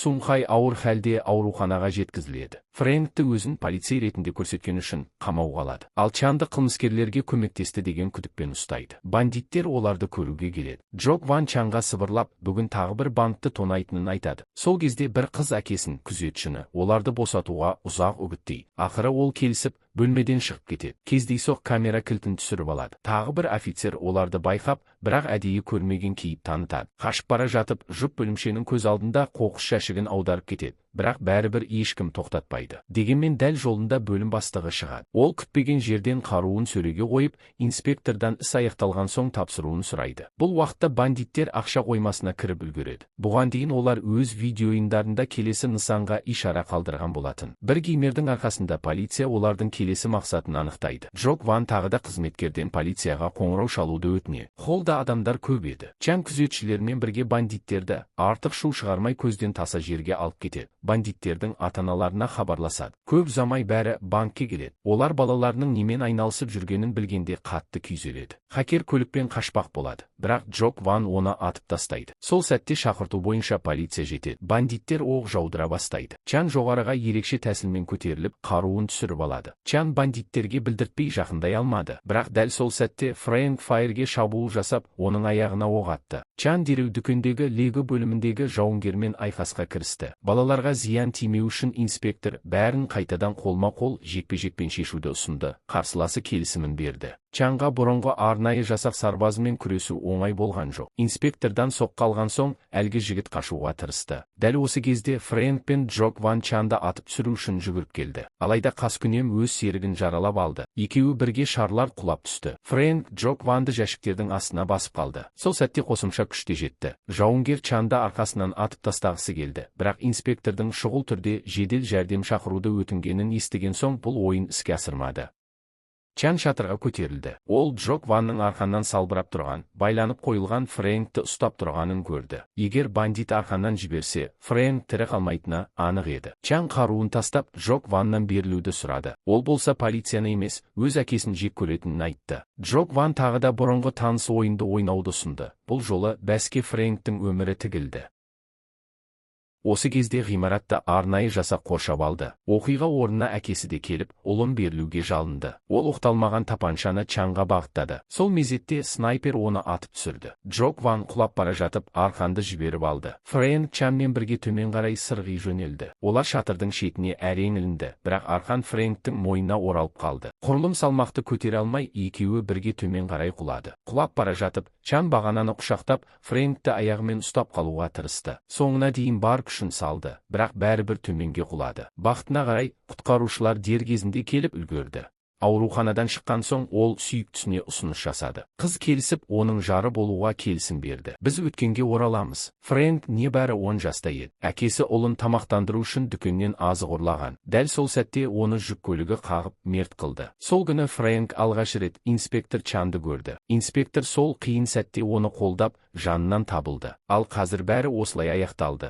Сунхай ауыр халде ауруханаға жеткізіледі. Фрэнкті өзін полицей ретінде көрсеткен үшін қамауға алады. Ал Чанды қылмыскерлерге көмектесті деген күдікпен ұстайды. Бандиттер оларды көруге келеді. Джок Ван Чанға сыбырлап, бүгін тағы бір банкты тонайтынын айтады. Сол кезде бір қыз әкесін, күзетшіні, оларды босатуға ұзақ үгіттейді. Ақыры ол келісіп, бөлмеден шығып кетеді. Кездейсоқ камера кілтін түсіріп алады. Тағы бір офицер оларды байқап, бірақ әдейі көрмеген кейіп танытады. Қашып бара жатып, жұп бөлімшенің көз алдында қоқыс жәшігін аударып кетеді. Бірақ бәрібір ешкім тоқтатпайды. Дегенмен дәл жолында бөлім бастығы шығады. Ол күтпеген жерден қаруын сөреге қойып, инспектордан іс аяқталған соң тапсыруын сұрайды. Бұл уақытта бандиттер ақша қоймасына кіріп үлгереді. Бұған дейін олар өз видеоиндарында келесі нысанға ишара қалдырған болатын. Бір геймердің арқасында полиция олардың келесі мақсатын анықтайды. Джок Ван тағы да қызметкерден полицияға қоңырау шалуды өтінеді. Холлда адамдар көп еді. Чан күзетшілермен бірге бандиттерді артық шу шығармай көзден таса жерге алып кетеді. Бандиттердің ата-аналарына хабарласады. Көп ұзамай бәрі банкке келеді. Олар балаларының немен айналысып жүргенін білгенде қатты күйзеледі. Хакер көлікпен қашпақ болады, бірақ Джок Ван оны атып тастайды. Сол сәтте шақырту бойынша полиция жетеді. Бандиттер оқ жаудыра бастайды. Чан жоғарыға ерекше тәсілмен көтеріліп, қаруын түсіріп алады. Чан бандиттерге білдіртпей жақындай алмады, бірақ дәл сол сәтте Фрэнк Файерге шабуыл жасап, оның аяғына оқ атты. Чан дереу дүкендегі Лего бөліміндегі жауынгермен айқасқа кірісті. Балаларға зиян тимеу үшін инспектор бәрін қайтадан қолма-қол жекпе-жекпен шешуді ұсынды. Қарсыласы келісімін берді. Чанға бұрынғы арнайы жасақ сарбазымен күресу оңай болған жоқ. Инспектордан соққы алған соң, әлгі жігіт қашуға тырысты. Дәл осы кезде Фрэнк пен Джок Ван Чанды атып түсіру үшін жүгіріп келді. Алайда қаскүнем өз серігін жаралап алды. Екеуі бірге шарлар құлап түсті. Фрэнк Джок Ванды жәшіктердің астына басып қалды. Сол сәтте қосымша күш те жетті. Жауынгер Чанды арқасынан атып тастағысы келді. Бірақ инспектордың шұғыл түрде жедел жәрдем шақыруды өтінгенін естіген соң бұл ойын іске асырмады. Чан шатырға көтерілді. Ол Джок Ванның арқаннан салбырап тұрған, байланып қойылған Фрэнкті ұстап тұрғанын көрді. Егер бандит арқаннан жіберсе, Фрэнк тірі қалмайтыны анық еді. Чан қаруын тастап, Джок Ваннан берілуді сұрады. Ол болса полицияны емес, өз әкесін жек көретінін айтты. Джок Ван тағы да бұрынғы таныс ойынды ойнауды ұсынды. Бұл жолы бәске Фрэнктің өмірі тігілді. Осы кезде ғимаратты арнайы жасақ қоршап алды. Оқиға орнына әкесі де келіп, ұлын берілуге жалынды. Ол оқталмаған тапаншаны Чанға бағыттады. Сол мезетте снайпер оны атып түсірді. Джок Ван құлап бара жатып, арқанды жіберіп алды. Фрэнк Чанмен бірге төмен қарай сырғи жөнелді. Олар шатырдың шетіне әрең ілінді, бірақ арқан Фрэнктің мойнына оралып қалды. Құрылым салмақты көтере алмай, екеуі бірге төмен қарай құлады. Құлап бара жатып, Чан бағананы құшақтап, Фрэнкті аяғымен ұстап қалуға тырысты. Соңына дейін бар күшін салды, бірақ бәрібір төменге құлады. Бақытына қарай, құтқарушылар дер кезінде келіп үлгерді. Ауруханадан шыққан соң ол сүйіктісіне ұсыныс жасады. Қыз келісіп, оның жары болуға келісім берді. Біз өткенге ораламыз. Фрэнк небәрі 10 жаста еді. Әкесі ұлын тамақтандыру үшін дүкеннен азық ұрлаған. Дәл сол сәтте оны жүк көлігі қағып мерт қылды. Сол күні Фрэнк алғаш рет инспектор Чанды көрді. Инспектор сол қиын сәтте оны қолдап, жанынан табылды. Ал қазір бәрі осылай аяқталды.